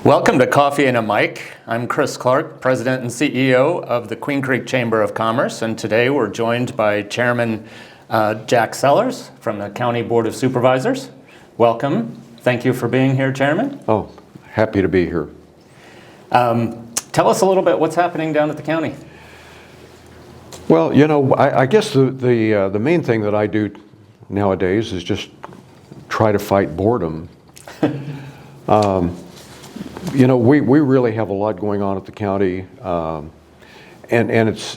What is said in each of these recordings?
Welcome to Coffee and a Mic. I'm Chris Clark, President and CEO of the Queen Creek Chamber of Commerce, and today we're joined by Chairman Jack Sellers from the County Board of Supervisors. Welcome. Thank you for being here, Chairman. Oh, happy to be here. Tell us a little bit what's happening down at the county. Well, you know, I guess the main thing that I do nowadays is just try to fight boredom. You know, we really have a lot going on at the county, and it's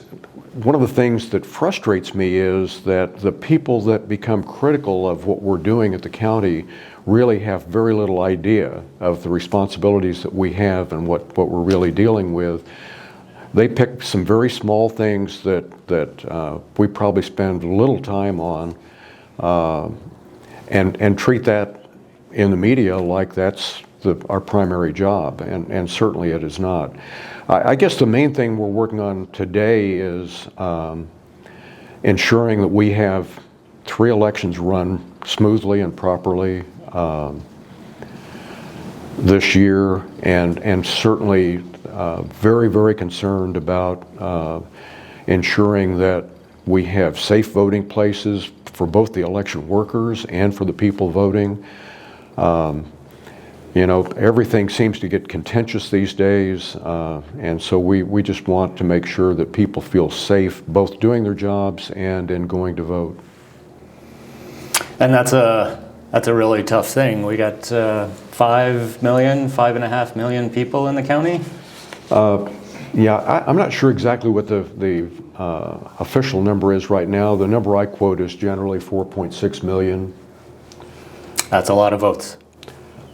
one of the things that frustrates me is that the people that become critical of what we're doing at the county really have very little idea of the responsibilities that we have and what we're really dealing with. They pick some very small things that we probably spend little time on, and treat that in the media like that's our primary job, and certainly it is not. I guess the main thing we're working on today is ensuring that we have 3 elections run smoothly and properly this year, and certainly very, very concerned about ensuring that we have safe voting places for both the election workers and for the people voting. You know, everything seems to get contentious these days, and so we just want to make sure that people feel safe both doing their jobs and in going to vote. And that's a really tough thing. We got 5.5 million people in the county? Yeah, I'm not sure exactly what the official number is right now. The number I quote is generally 4.6 million. That's a lot of votes.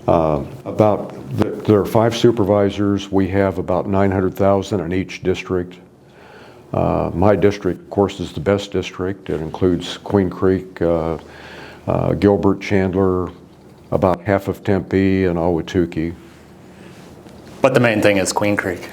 There are 5 supervisors. We have about 900,000 in each district. My district, of course, is the best district. It includes Queen Creek, Gilbert, Chandler, about half of Tempe, and Ahwatukee. But the main thing is Queen Creek.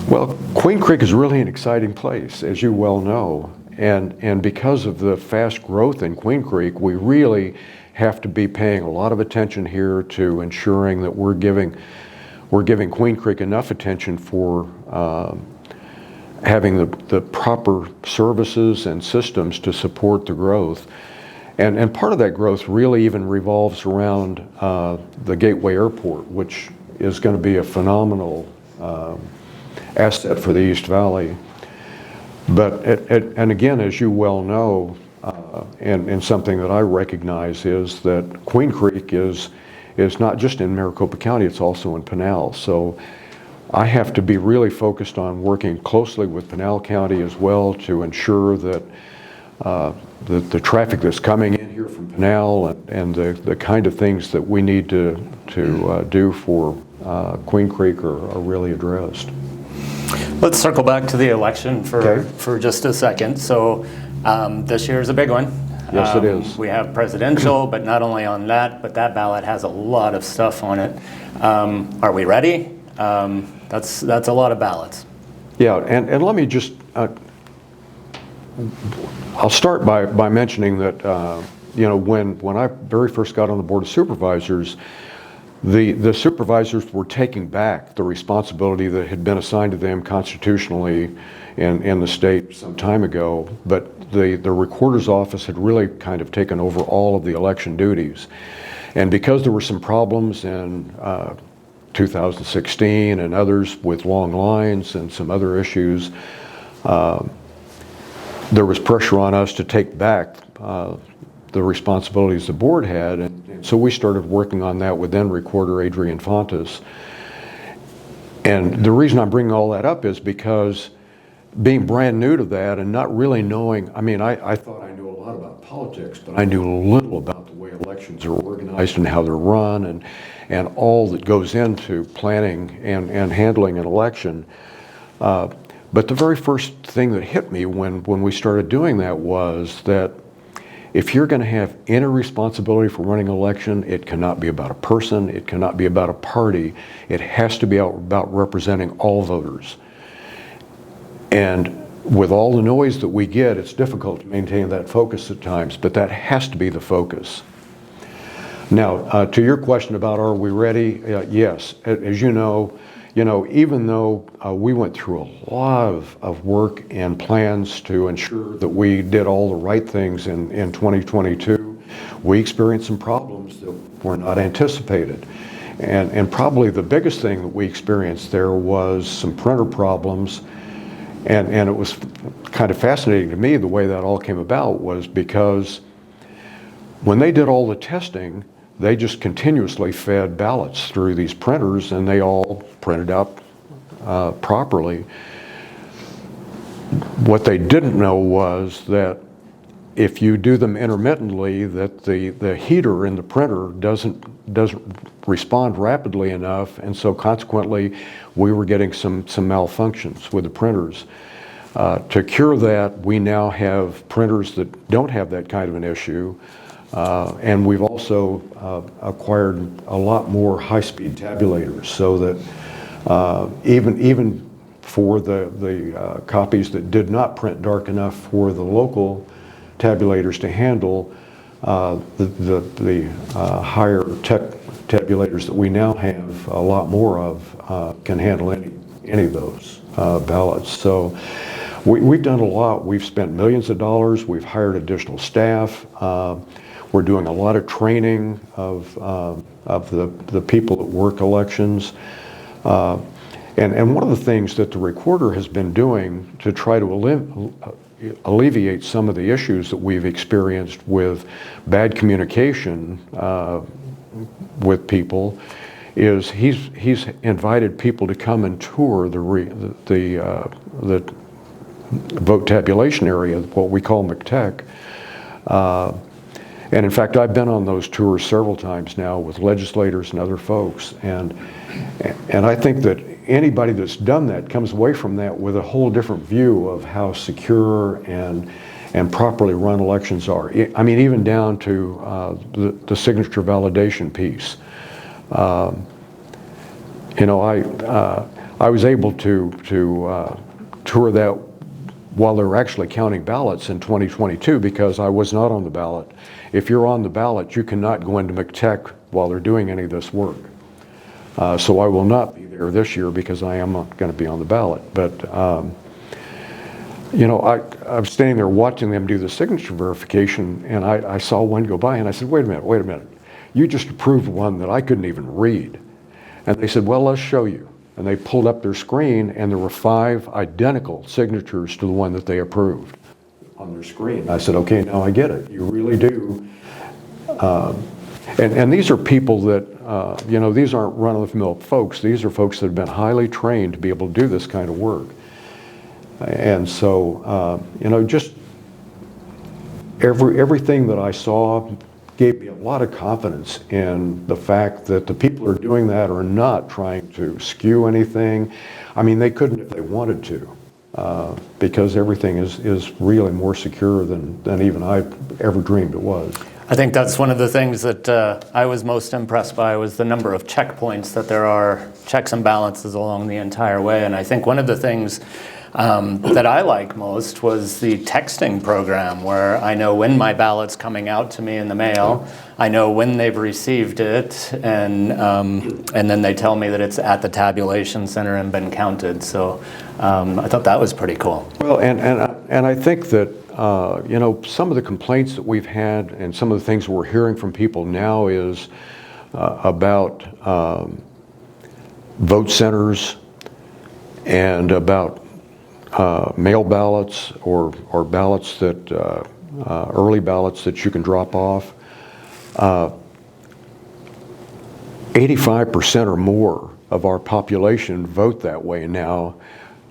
Well, Queen Creek is really an exciting place, as you well know. And because of the fast growth in Queen Creek, we really have to be paying a lot of attention here to ensuring that we're giving Queen Creek enough attention for having the proper services and systems to support the growth. And part of that growth really even revolves around the Gateway Airport, which is going to be a phenomenal asset for the East Valley. But and again, as you well know, and something that I recognize is that Queen Creek is not just in Maricopa County, it's also in Pinal. So I have to be really focused on working closely with Pinal County as well to ensure that the traffic that's coming in here from Pinal and the kind of things that we need to do for Queen Creek are really addressed. Let's circle back to the election for just a second. So this year is a big one. Yes, it is. We have presidential, but not only on that, but that ballot has a lot of stuff on it. Are we ready? That's a lot of ballots. Yeah, and let me just, I'll start by mentioning that, you know, when I very first got on the Board of Supervisors, the supervisors were taking back the responsibility that had been assigned to them constitutionally in the state some time ago, but the recorder's office had really kind of taken over all of the election duties. And because there were some problems in 2016 and others with long lines and some other issues, there was pressure on us to take back the responsibilities the board had, and so we started working on that with then Recorder Adrian Fontes. And the reason I'm bringing all that up is because being brand new to that and not really knowing, I mean, I thought I knew a lot about politics, but I knew little about the way elections are organized and how they're run and all that goes into planning and handling an election. But the very first thing that hit me when we started doing that was that if you're going to have any responsibility for running an election, it cannot be about a person, it cannot be about a party, it has to be about representing all voters. And with all the noise that we get, it's difficult to maintain that focus at times, but that has to be the focus. Now, to your question about are we ready? Yes. As you know, even though we went through a lot of work and plans to ensure that we did all the right things in 2022, we experienced some problems that were not anticipated. And probably the biggest thing that we experienced there was some printer problems. And it was kind of fascinating to me the way that all came about was because when they did all the testing, they just continuously fed ballots through these printers and they all printed out properly. What they didn't know was that if you do them intermittently, that the heater in the printer doesn't respond rapidly enough, and so consequently we were getting some malfunctions with the printers. To cure that, we now have printers that don't have that kind of an issue. And we've also acquired a lot more high-speed tabulators so that even for the copies that did not print dark enough for the local tabulators to handle, the higher tech tabulators that we now have a lot more of can handle any of those ballots. So we've done a lot. We've spent millions of dollars. We've hired additional staff. We're doing a lot of training of the people that work elections. And one of the things that the recorder has been doing to try to alleviate some of the issues that we've experienced with bad communication with people is he's invited people to come and tour the vote tabulation area, what we call MCTEC. And in fact, I've been on those tours several times now with legislators and other folks. And I think that anybody that's done that comes away from that with a whole different view of how secure and properly run elections are. I mean, even down to the signature validation piece. I was able to tour that while they were actually counting ballots in 2022 because I was not on the ballot. If you're on the ballot, you cannot go into MCTEC while they're doing any of this work. So I will not be there this year because I am not going to be on the ballot. But, I was standing there watching them do the signature verification, and I saw one go by, and I said, wait a minute. You just approved one that I couldn't even read. And they said, well, let's show you. And they pulled up their screen, and there were 5 identical signatures to the one that they approved on their screen. I said, okay, now I get it. You really do. And these are people that, these aren't run-of-the-mill folks. These are folks that have been highly trained to be able to do this kind of work. And so, just everything that I saw gave me a lot of confidence in the fact that the people who are doing that are not trying to skew anything. I mean, they couldn't if they wanted to, because everything is really more secure than even I ever dreamed it was. I think that's one of the things that I was most impressed by was the number of checkpoints that there are, checks and balances along the entire way. And I think one of the things that I like most was the texting program, where I know when my ballot's coming out to me in the mail, I know when they've received it, and then they tell me that it's at the tabulation center and been counted. So I thought that was pretty cool. Well, and I think that some of the complaints that we've had and some of the things we're hearing from people now is about vote centers and about mail ballots or ballots that early ballots that you can drop off. 85% or more of our population vote that way now.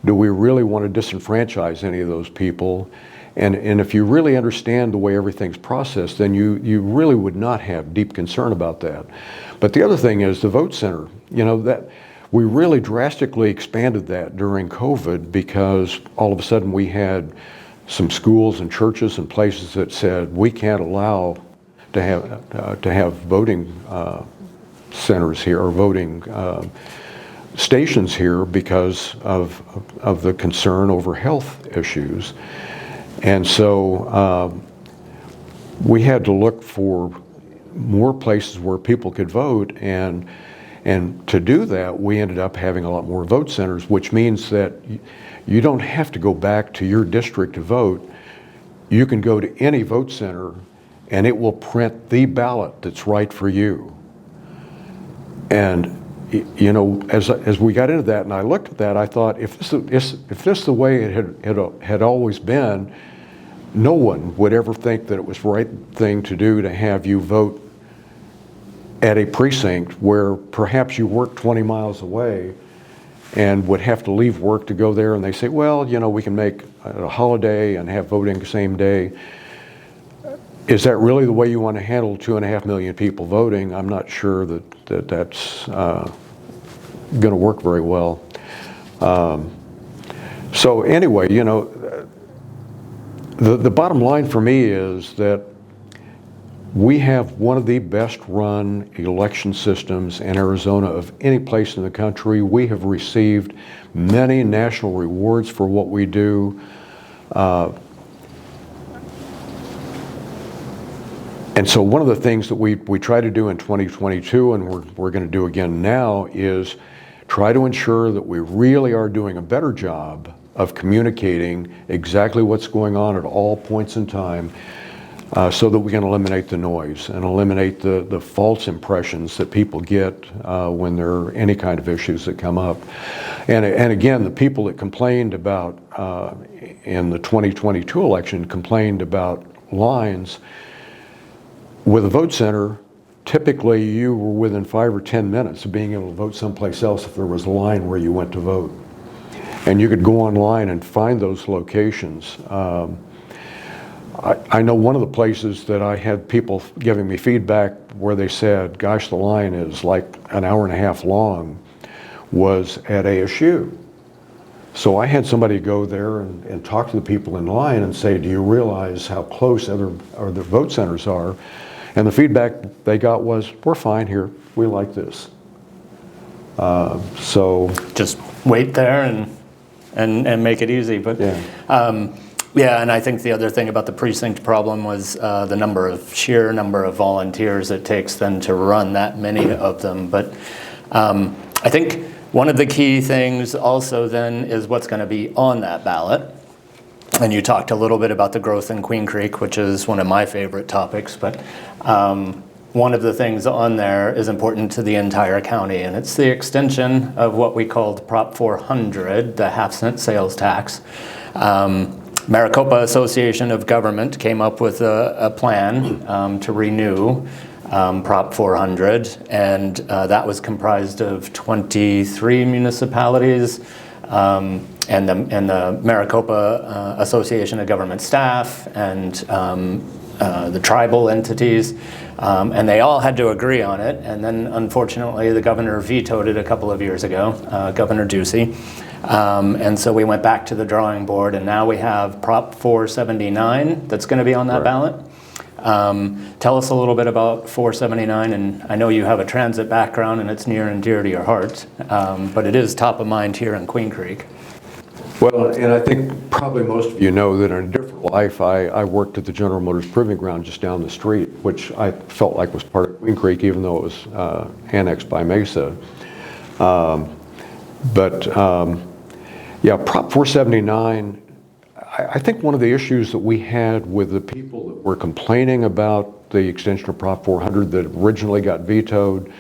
Do we really want to disenfranchise any of those people? And if you really understand the way everything's processed, then you really would not have deep concern about that. But the other thing is the vote center, that we really drastically expanded that during COVID because all of a sudden we had some schools and churches and places that said we can't allow to have voting centers here or voting stations here because of the concern over health issues. And so we had to look for more places where people could vote, and to do that, we ended up having a lot more vote centers, which means that you don't have to go back to your district to vote. You can go to any vote center and it will print the ballot that's right for you. And you know, as we got into that and I looked at that, I thought, if this is the way it had always been, no one would ever think that it was the right thing to do to have you vote at a precinct where perhaps you work 20 miles away and would have to leave work to go there, and they say, well, you know, we can make a holiday and have voting the same day. Is that really the way you want to handle 2.5 million people voting? I'm not sure that's going to work very well. So anyway, you know, the bottom line for me is that we have one of the best run election systems in Arizona of any place in the country. We have received many national rewards for what we do. And so one of the things that we try to do in 2022, and we're going to do again now, is try to ensure that we really are doing a better job of communicating exactly what's going on at all points in time, so that we can eliminate the noise and eliminate the false impressions that people get when there are any kind of issues that come up. And again, the people that complained about in the 2022 election complained about lines. With a vote center, typically you were within 5 or 10 minutes of being able to vote someplace else if there was a line where you went to vote. And you could go online and find those locations. I know one of the places that I had people giving me feedback where they said, gosh, the line is like an hour and a half long, was at ASU. So I had somebody go there and talk to the people in line and say, do you realize how close other vote centers are? And the feedback they got was, we're fine here, we like this. So just wait there and make it easy. But yeah. Yeah, and I think the other thing about the precinct problem was the sheer number of volunteers it takes then to run that many of them. But I think one of the key things also then is what's going to be on that ballot. And you talked a little bit about the growth in Queen Creek, which is one of my favorite topics. But one of the things on there is important to the entire county, and it's the extension of what we called Prop 400, the half-cent sales tax. Maricopa Association of Government came up with a plan to renew Prop 400, and that was comprised of 23 municipalities and the Maricopa Association of Government staff and the tribal entities, and they all had to agree on it. And then, unfortunately, the governor vetoed it a couple of years ago, Governor Ducey. And so we went back to the drawing board, and now we have Prop 479 that's going to be on that ballot. Tell us a little bit about 479, and I know you have a transit background and it's near and dear to your heart, but it is top of mind here in Queen Creek. Well, and I think probably most of you know that in a different life, I worked at the General Motors Proving Ground just down the street, which I felt like was part of Queen Creek, even though it was annexed by Mesa. Yeah, Prop 479, I think one of the issues that we had with the people that were complaining about the extension of Prop 400 that originally got vetoed,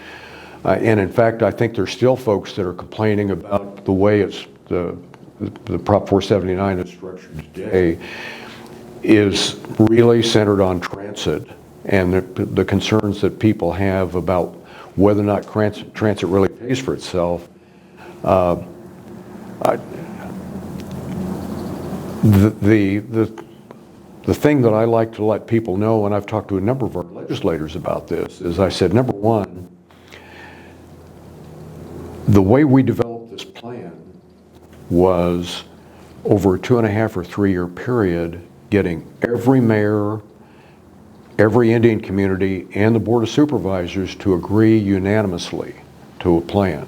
and in fact, I think there's still folks that are complaining about the way the Prop 479 is structured today, is really centered on transit and the concerns that people have about whether or not transit really pays for itself. The thing that I like to let people know, and I've talked to a number of our legislators about this, is I said, number one, the way we developed this plan was over a 2.5 or 3 year period, getting every mayor, every Indian community, and the Board of Supervisors to agree unanimously to a plan.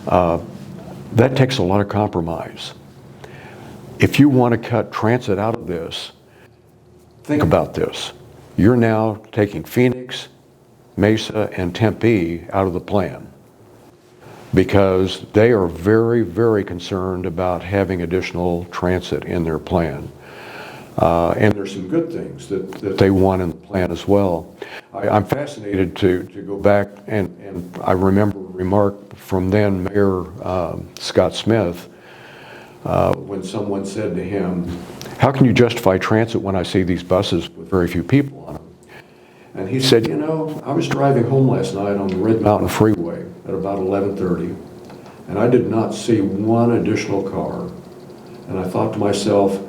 That takes a lot of compromise. If you want to cut transit out of this, think about this. you're now taking Phoenix, Mesa, and Tempe out of the plan because they are very, very concerned about having additional transit in their plan. And there's some good things that they want in the plan as well. I'm fascinated to go back, and I remember a remark from then Mayor Scott Smith when someone said to him, "How can you justify transit when I see these buses with very few people on them?" And he said, I was driving home last night on the Red Mountain Freeway at about 11:30, and I did not see one additional car. And I thought to myself,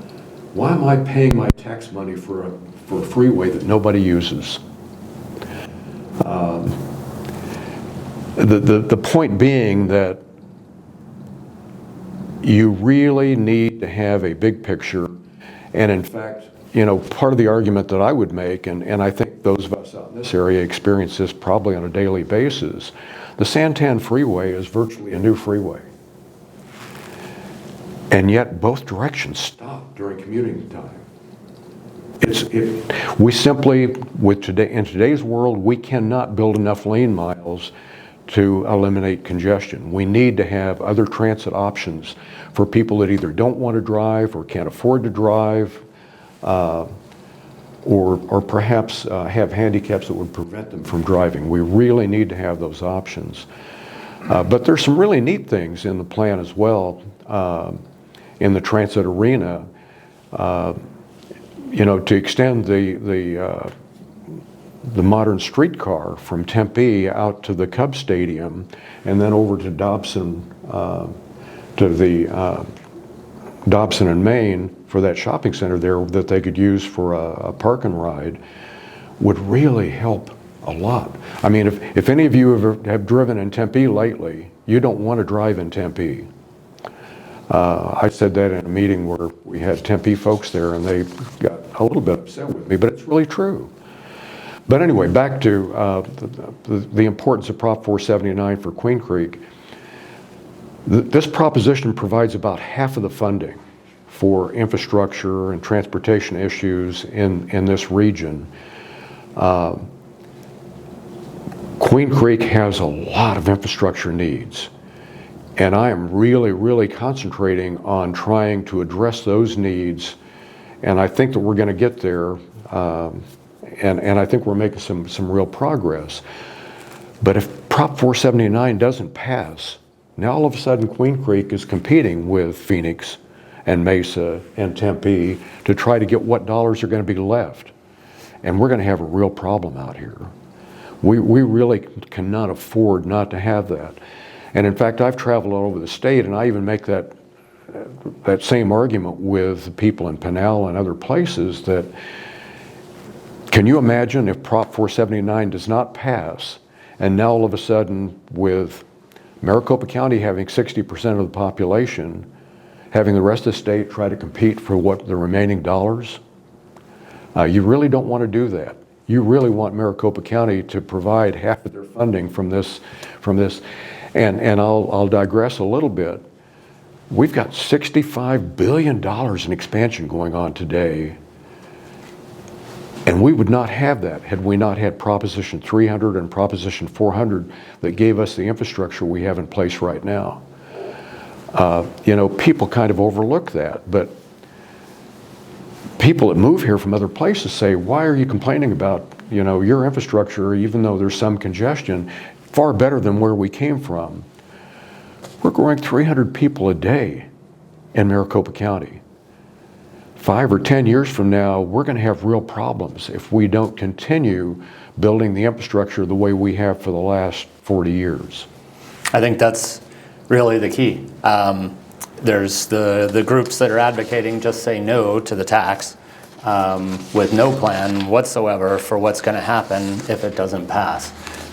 why am I paying my tax money for a freeway that nobody uses? The point being that you really need to have a big picture, and in fact, part of the argument that I would make, and I think those of us out in this area experience this probably on a daily basis, the Santan Freeway is virtually a new freeway. And yet both directions stop during commuting time. We simply, in today's world, we cannot build enough lane miles to eliminate congestion. We need to have other transit options for people that either don't want to drive or can't afford to drive, or perhaps have handicaps that would prevent them from driving. We really need to have those options. But there's some really neat things in the plan as well, in the transit arena. To extend the modern streetcar from Tempe out to the Cubs Stadium and then over to Dobson, to the Dobson and Main for that shopping center there that they could use for a park and ride would really help a lot. I mean, if any of you have driven in Tempe lately, you don't want to drive in Tempe. I said that in a meeting where we had Tempe folks there, and they got a little bit upset with me, but it's really true. But anyway, back to the importance of Prop 479 for Queen Creek. This proposition provides about half of the funding for infrastructure and transportation issues in this region. Queen Creek has a lot of infrastructure needs. And I am really, really concentrating on trying to address those needs. And I think that we're going to get there. And I think we're making some real progress. But if Prop 479 doesn't pass, now all of a sudden Queen Creek is competing with Phoenix and Mesa and Tempe to try to get what dollars are going to be left. And we're going to have a real problem out here. We really cannot afford not to have that. And in fact, I've traveled all over the state, and I even make that same argument with people in Pinal and other places that, can you imagine if Prop 479 does not pass, and now all of a sudden with Maricopa County having 60% of the population, having the rest of the state try to compete for what the remaining dollars? You really don't want to do that. You really want Maricopa County to provide half of their funding from this. And I'll digress a little bit. We've got $65 billion in expansion going on today. And we would not have that had we not had Proposition 300 and Proposition 400 that gave us the infrastructure we have in place right now. People kind of overlook that, but people that move here from other places say, why are you complaining about, your infrastructure, even though there's some congestion, far better than where we came from? We're growing 300 people a day in Maricopa County. 5 or 10 years from now, we're going to have real problems if we don't continue building the infrastructure the way we have for the last 40 years. I think that's really the key. There's the groups that are advocating just say no to the tax with no plan whatsoever for what's going to happen if it doesn't pass.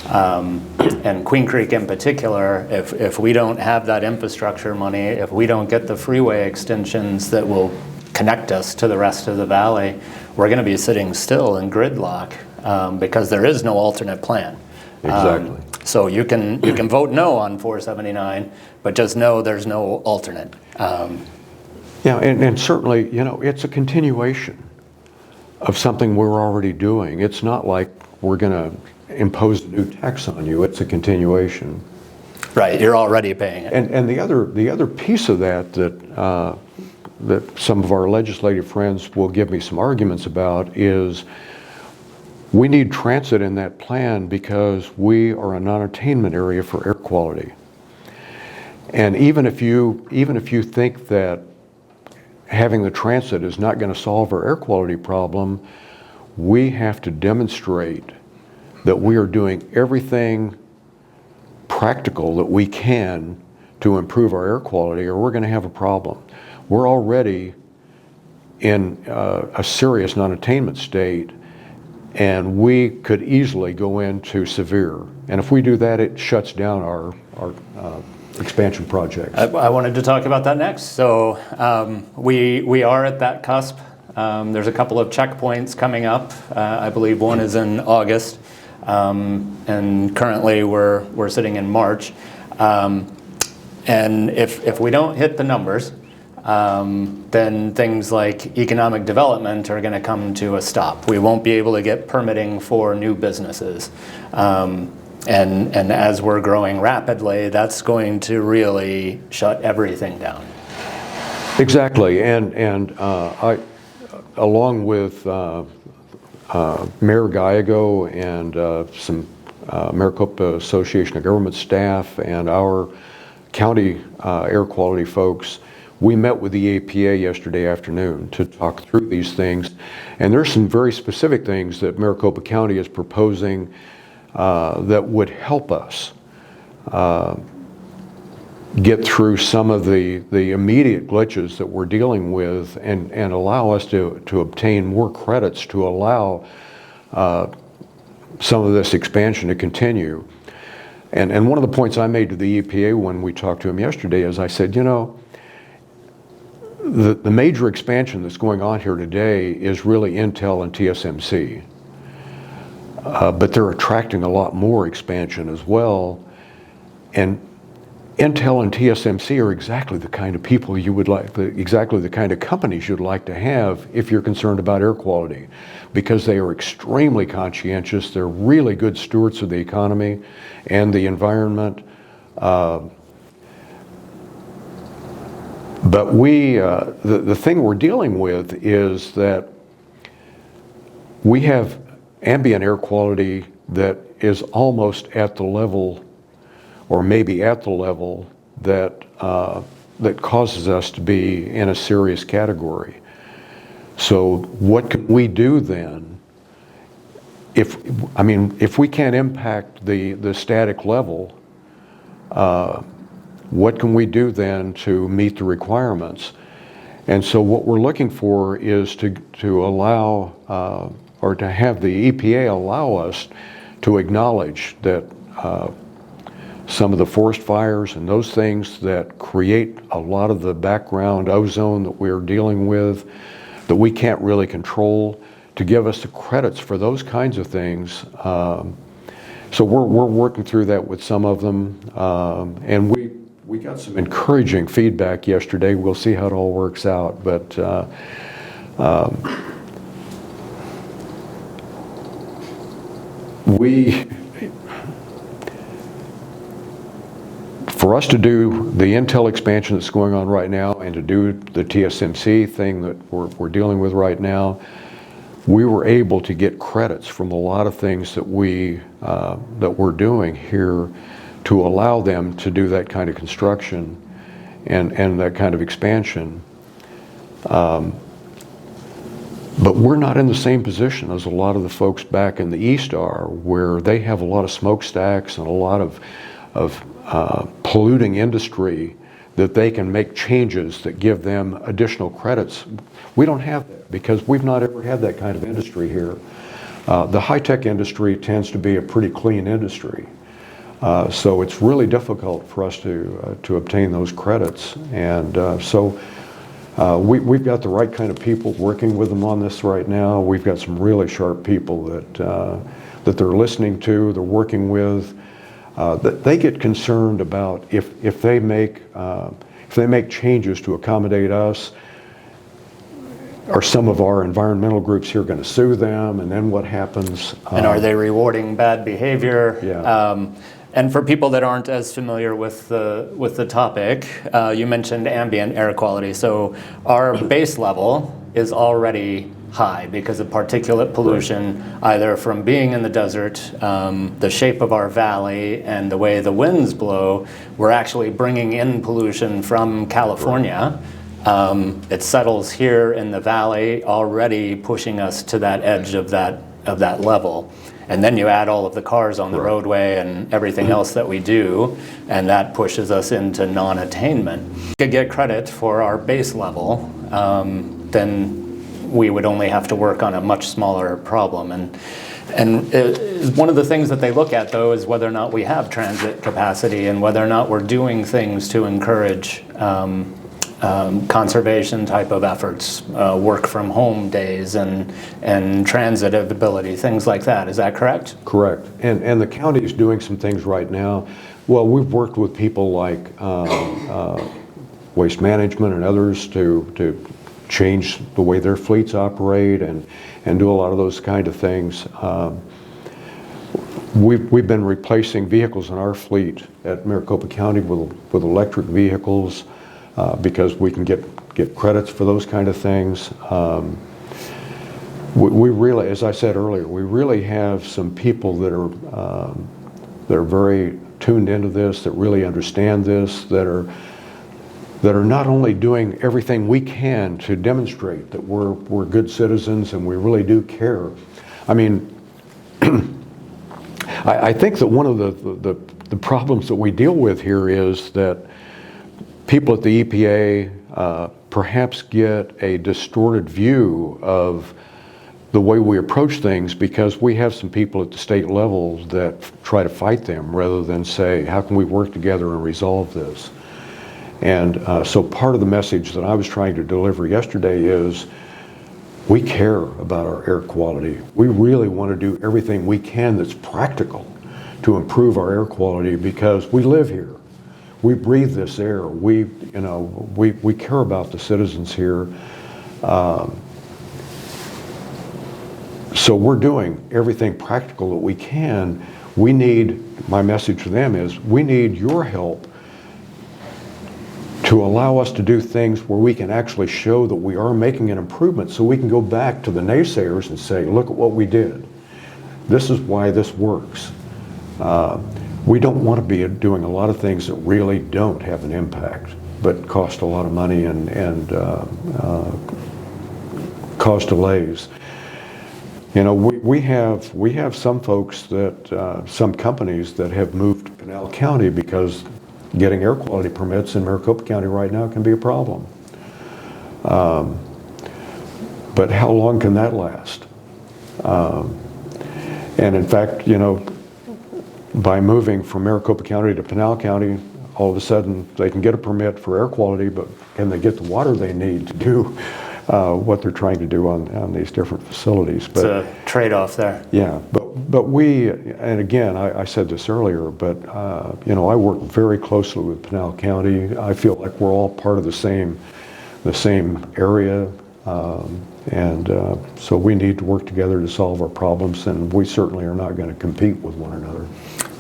And Queen Creek in particular, if we don't have that infrastructure money, if we don't get the freeway extensions that will connect us to the rest of the valley, we're going to be sitting still in gridlock because there is no alternate plan. Exactly. So you can vote no on 479, but just know there's no alternate. Yeah, and certainly, it's a continuation of something we're already doing. It's not like we're going to impose a new tax on you. It's a continuation. Right, you're already paying it. And the other piece of that that some of our legislative friends will give me some arguments about is we need transit in that plan because we are a non-attainment area for air quality. And even if you think that having the transit is not going to solve our air quality problem, we have to demonstrate that we are doing everything practical that we can to improve our air quality, or we're going to have a problem. We're already in a serious non-attainment state, and we could easily go into severe. And if we do that, it shuts down our expansion projects. I wanted to talk about that next. So we are at that cusp. There's a couple of checkpoints coming up. I believe one is in August, and currently we're sitting in March. And if we don't hit the numbers, then things like economic development are going to come to a stop. We won't be able to get permitting for new businesses. And as we're growing rapidly, that's going to really shut everything down. Exactly, and I, along with Mayor Gallego and some Maricopa Association of Government staff and our county air quality folks, we met with the EPA yesterday afternoon to talk through these things. And there's some very specific things that Maricopa County is proposing that would help us get through some of the immediate glitches that we're dealing with and allow us to obtain more credits to allow some of this expansion to continue. And one of the points I made to the EPA when we talked to them yesterday is I said, you know, the major expansion that's going on here today is really Intel and TSMC. But they're attracting a lot more expansion as well. And Intel and TSMC are exactly the kind of people you would like, exactly the kind of companies you'd like to have if you're concerned about air quality, because they are extremely conscientious. They're really good stewards of the economy and the environment. But the thing we're dealing with is that we have ambient air quality that is almost at the level, or maybe at the level, that that causes us to be in a serious category. So what can we do then? If we can't impact the static level, what can we do then to meet the requirements? And so what we're looking for is to allow, or to have the EPA allow us to acknowledge that some of the forest fires and those things that create a lot of the background ozone that we're dealing with, that we can't really control, to give us the credits for those kinds of things. So we're working through that with some of them, and we got some encouraging feedback yesterday. We'll see how it all works out, but for us to do the Intel expansion that's going on right now and to do the TSMC thing that we're dealing with right now, we were able to get credits from a lot of things that we're doing here to allow them to do that kind of construction and that kind of expansion. But we're not in the same position as a lot of the folks back in the East are, where they have a lot of smokestacks and a lot of polluting industry that they can make changes that give them additional credits. We don't have that because we've not ever had that kind of industry here. The high-tech industry tends to be a pretty clean industry. So it's really difficult for us to obtain those credits. And so we've got the right kind of people working with them on this right now. We've got some really sharp people that they're listening to, they're working with. That they get concerned about if they make changes to accommodate us, are some of our environmental groups here going to sue them? And then what happens? And are they rewarding bad behavior? Yeah. And for people that aren't as familiar with the topic, you mentioned ambient air quality. So our base level is already high because of particulate pollution, either from being in the desert, the shape of our valley, and the way the winds blow. We're actually bringing in pollution from California. It settles here in the valley, already pushing us to that edge of that level. And then you add all of the cars on the roadway and everything else that we do, and that pushes us into non-attainment. If we could get credit for our base level, then we would only have to work on a much smaller problem. And one of the things that they look at, though, is whether or not we have transit capacity and whether or not we're doing things to encourage conservation type of efforts, work from home days and transit ability, things like that. Is that correct? Correct. And the county is doing some things right now. Well, we've worked with people like Waste Management and others to change the way their fleets operate and do a lot of those kind of things. We've been replacing vehicles in our fleet at Maricopa County with electric vehicles because we can get credits for those kind of things. We really, as I said earlier, we really have some people that are very tuned into this, that really understand this, that are not only doing everything we can to demonstrate that we're good citizens and we really do care. I mean, I think that one of the problems that we deal with here is that people at the EPA perhaps get a distorted view of the way we approach things because we have some people at the state level that try to fight them rather than say, how can we work together and resolve this? And so part of the message that I was trying to deliver yesterday is we care about our air quality. We really want to do everything we can that's practical to improve our air quality because we live here. We breathe this air. We care about the citizens here. So we're doing everything practical that we can. My message to them is, we need your help to allow us to do things where we can actually show that we are making an improvement so we can go back to the naysayers and say, look at what we did. This is why this works. We don't want to be doing a lot of things that really don't have an impact, but cost a lot of money and cause delays. You know, we have some folks that, some companies that have moved to Pinal County because getting air quality permits in Maricopa County right now can be a problem. But how long can that last? And in fact, you know, by moving from Maricopa County to Pinal County, all of a sudden they can get a permit for air quality, but can they get the water they need to do what they're trying to do on these different facilities? But it's a trade-off there. Yeah, but we, and again, I said this earlier, but you know, I work very closely with Pinal County. I feel like we're all part of the same area, and so we need to work together to solve our problems, and we certainly are not going to compete with one another.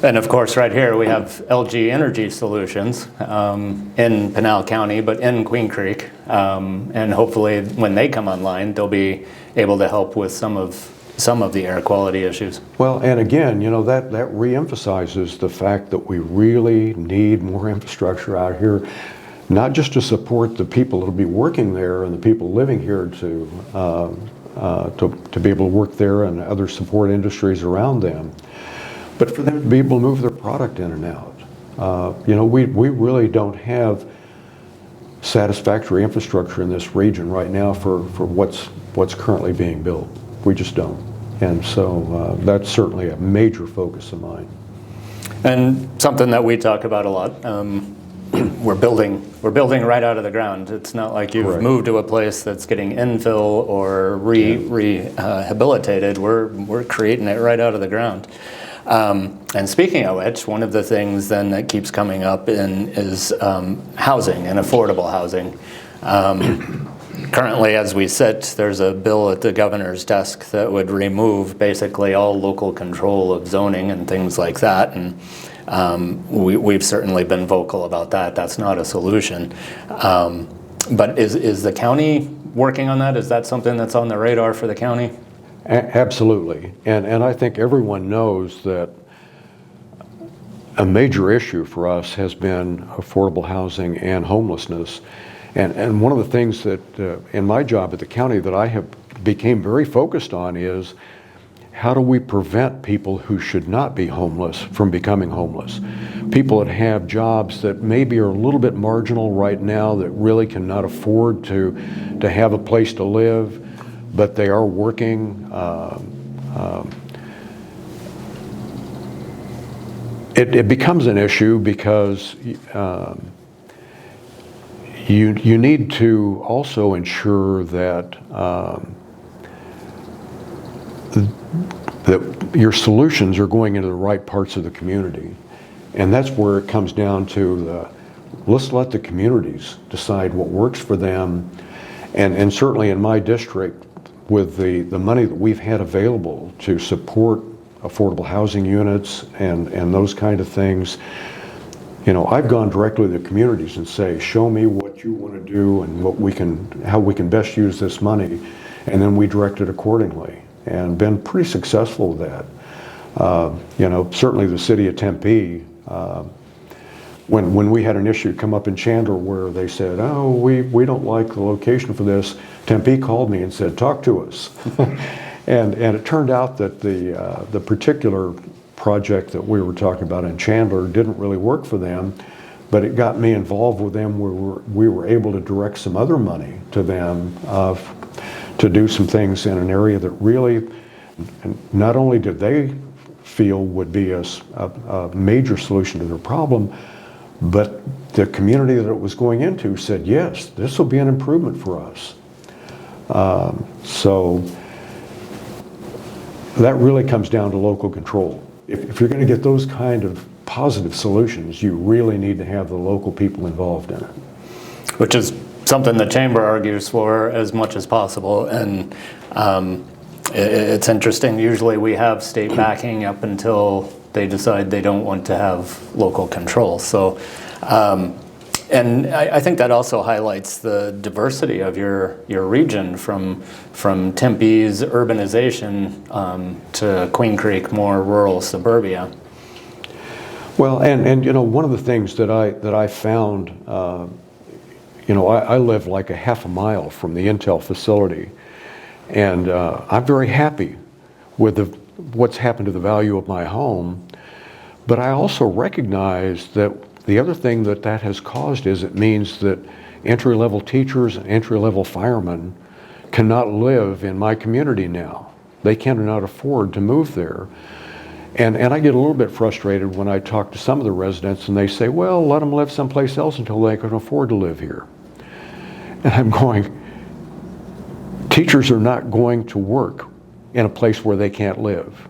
And of course, right here we have LG Energy Solutions in Pinal County, but in Queen Creek. And hopefully when they come online, they'll be able to help with some of the air quality issues. Well, and again, you know, that reemphasizes the fact that we really need more infrastructure out here, not just to support the people that will be working there and the people living here to be able to work there and other support industries around them, but for them to be able to move their product in and out. You know, we really don't have satisfactory infrastructure in this region right now for what's currently being built. We just don't. And so that's certainly a major focus of mine. And something that we talk about a lot, we're building right out of the ground. It's not like you've Correct. Moved to a place that's getting infill or rehabilitated. We're creating it right out of the ground. And speaking of which, one of the things then that keeps coming up is housing and affordable housing. currently, as we sit, there's a bill at the governor's desk that would remove basically all local control of zoning and things like that. And we've certainly been vocal about that. That's not a solution. But is the county working on that? Is that something that's on the radar for the county? Absolutely. And I think everyone knows that a major issue for us has been affordable housing and homelessness. And one of the things that in my job at the county that I have became very focused on is how do we prevent people who should not be homeless from becoming homeless? People that have jobs that maybe are a little bit marginal right now, that really cannot afford to have a place to live, but they are working. It becomes an issue because you need to also ensure that that your solutions are going into the right parts of the community. And that's where it comes down to let's let the communities decide what works for them. And certainly in my district, with the money that we've had available to support affordable housing units and those kind of things, you know, I've gone directly to the communities and say, show me what you want to do and how we can best use this money, and then we direct it accordingly, and been pretty successful with that. You know, certainly the city of Tempe, when we had an issue come up in Chandler where they said, oh, we don't like the location for this, Tempe called me and said, talk to us. and it turned out that the particular project that we were talking about in Chandler didn't really work for them, but it got me involved with them where we were able to direct some other money to them to do some things in an area that really, not only did they feel would be a major solution to their problem, but the community that it was going into said, yes, this will be an improvement for us. So that really comes down to local control. If you're going to get those kind of positive solutions, you really need to have the local people involved in it. Which is something the chamber argues for as much as possible. And it's interesting, usually we have state backing up until they decide they don't want to have local control. So, and I think that also highlights the diversity of your region from Tempe's urbanization to Queen Creek, more rural suburbia. Well, and you know, one of the things that I found, you know, I live like a half a mile from the Intel facility, and I'm very happy with what's happened to the value of my home, but I also recognize that the other thing that has caused is it means that entry-level teachers and entry-level firemen cannot live in my community now. They cannot afford to move there. And I get a little bit frustrated when I talk to some of the residents and they say, well, let them live someplace else until they can afford to live here. And I'm going, teachers are not going to work in a place where they can't live.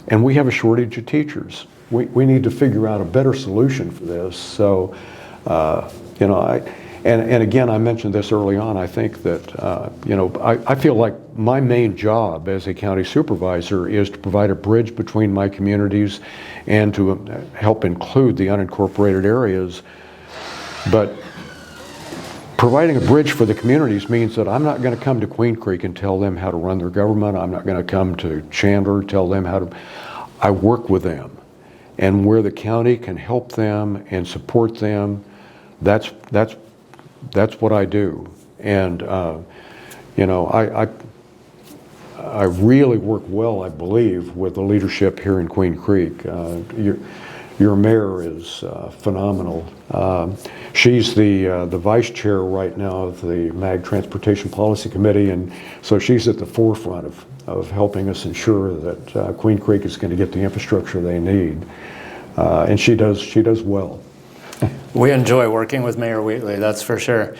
And we have a shortage of teachers. We need to figure out a better solution for this. So, you know, and again, I mentioned this early on, I think that, you know, I feel like my main job as a county supervisor is to provide a bridge between my communities and to help include the unincorporated areas. But providing a bridge for the communities means that I'm not going to come to Queen Creek and tell them how to run their government. I'm not going to come to Chandler, tell them how to, I work with them. And where the county can help them and support them, that's what I do. And you know, I really work well, I believe, with the leadership here in Queen Creek. Your mayor is phenomenal. She's the vice chair right now of the MAG Transportation Policy Committee, and so she's at the forefront of helping us ensure that Queen Creek is going to get the infrastructure they need. And she does well. We enjoy working with Mayor Wheatley, that's for sure.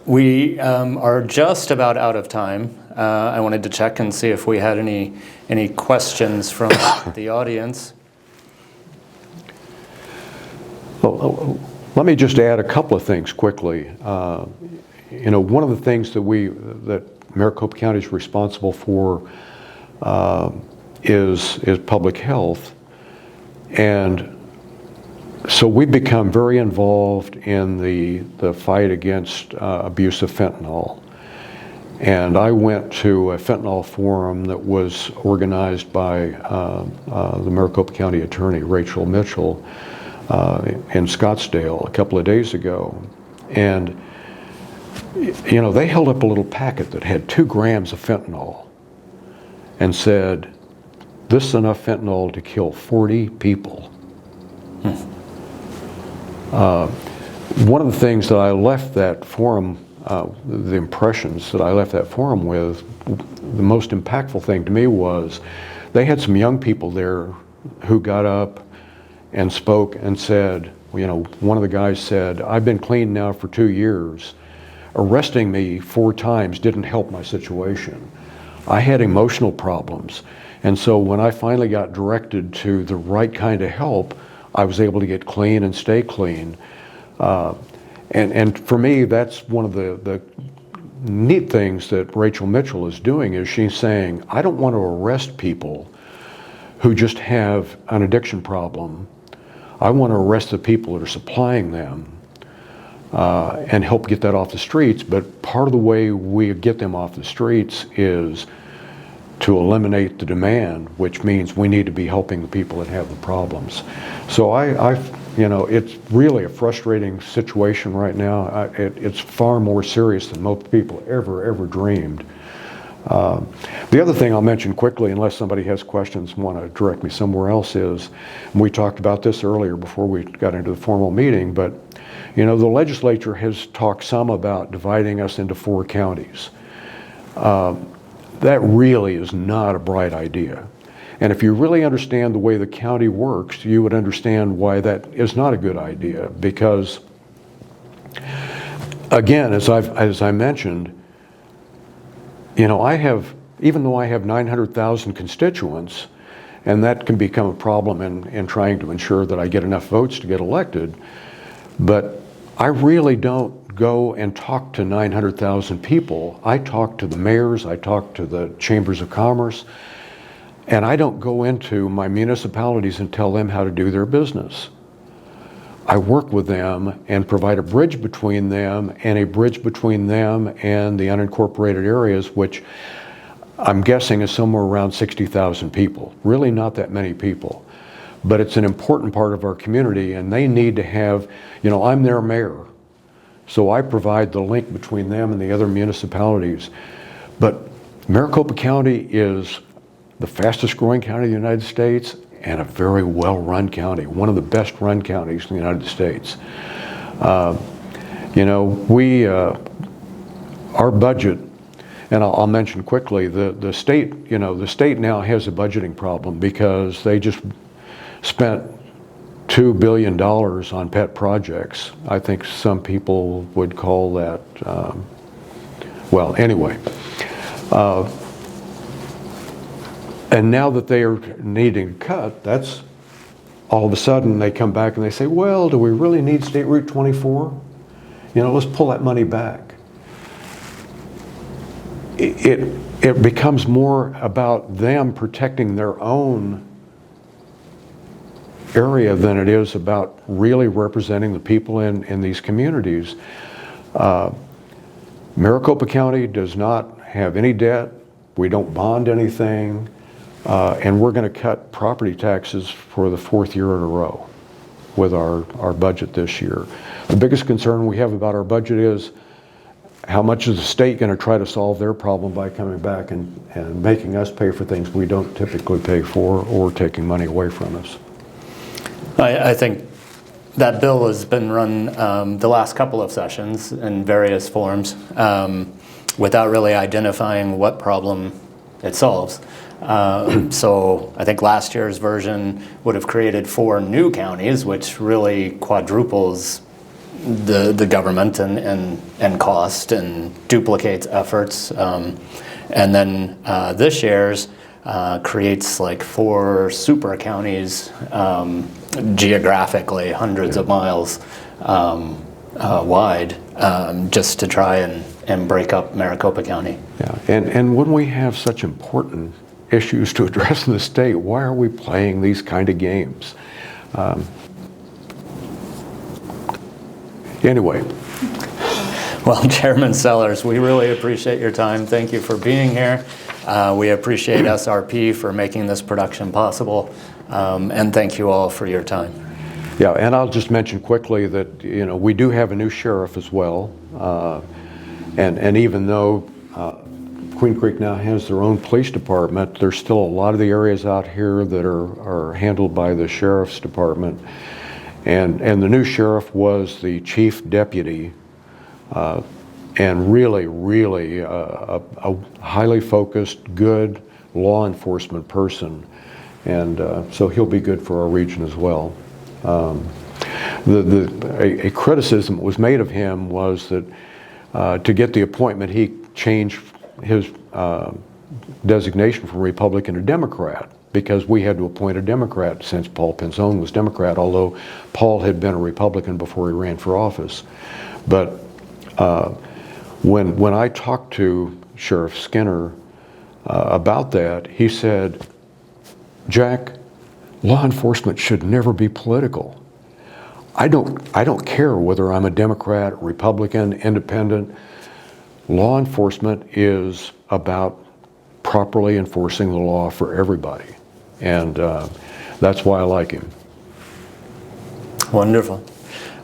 We are just about out of time. I wanted to check and see if we had any questions from the audience. Well, let me just add a couple of things quickly. one of the things that Maricopa County is responsible for is public health. And so we've become very involved in the fight against abuse of fentanyl. And I went to a fentanyl forum that was organized by the Maricopa County Attorney, Rachel Mitchell, in Scottsdale a couple of days ago. And they held up a little packet that had 2 grams of fentanyl and said, "This is enough fentanyl to kill 40 people." One of the things that I left that forum, the impressions that I left that forum with, the most impactful thing to me was they had some young people there who got up and spoke and said, one of the guys said, "I've been clean now for 2 years. Arresting me 4 times didn't help my situation. I had emotional problems. And so when I finally got directed to the right kind of help, I was able to get clean and stay clean." And for me, that's one of the neat things that Rachel Mitchell is doing, is she's saying, I don't want to arrest people who just have an addiction problem. I want to arrest the people that are supplying them and help get that off the streets. But part of the way we get them off the streets is to eliminate the demand, which means we need to be helping the people that have the problems. So it's really a frustrating situation right now. It's far more serious than most people ever dreamed. The other thing I'll mention quickly, unless somebody has questions and want to direct me somewhere else, is, and we talked about this earlier before we got into the formal meeting, but the legislature has talked some about dividing us into 4 counties. That really is not a bright idea. And if you really understand the way the county works, you would understand why that is not a good idea. Because, again, as I mentioned, even though I have 900,000 constituents, and that can become a problem in trying to ensure that I get enough votes to get elected, but I really don't go and talk to 900,000 people. I talk to the mayors, I talk to the chambers of commerce, and I don't go into my municipalities and tell them how to do their business. I work with them and provide a bridge between them and the unincorporated areas, which I'm guessing is somewhere around 60,000 people. Really not that many people. But it's an important part of our community, and they need to have, I'm their mayor. So I provide the link between them and the other municipalities. But Maricopa County is the fastest growing county in the United States and a very well-run county, one of the best-run counties in the United States. Our budget, and I'll mention quickly, the state now has a budgeting problem because they just spent $2 billion on pet projects. I think some people would call that, well, anyway. And now that they are needing to cut, that's all of a sudden they come back and they say, well, do we really need State Route 24? Let's pull that money back. It becomes more about them protecting their own area than it is about really representing the people in these communities. Maricopa County does not have any debt. We don't bond anything. And we're going to cut property taxes for the 4th year in a row with our budget this year. The biggest concern we have about our budget is how much is the state going to try to solve their problem by coming back and making us pay for things we don't typically pay for, or taking money away from us. I think that bill has been run the last couple of sessions in various forms without really identifying what problem it solves. So I think last year's version would have created 4 new counties, which really quadruples the government and cost and duplicates efforts. And then this year's creates like 4 super counties geographically, hundreds of miles. wide, just to try and break up Maricopa County. Yeah, and when we have such important issues to address in the state, why are we playing these kind of games? Anyway. Well, Chairman Sellers, we really appreciate your time. Thank you for being here. We appreciate SRP for making this production possible, and thank you all for your time. Yeah, and I'll just mention quickly that, you know, we do have a new sheriff as well, and even though Queen Creek now has their own police department, there's still a lot of the areas out here that are handled by the sheriff's department, and the new sheriff was the chief deputy, and really a highly focused, good law enforcement person, and so he'll be good for our region as well. A criticism that was made of him was that to get the appointment, he changed his designation from Republican to Democrat, because we had to appoint a Democrat since Paul Penzone was Democrat, although Paul had been a Republican before he ran for office. But when I talked to Sheriff Skinner about that, he said, "Jack, law enforcement should never be political. I don't care whether I'm a Democrat, Republican, independent. Law enforcement is about properly enforcing the law for everybody." And that's why I like him. Wonderful.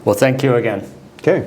Well, thank you again. Okay.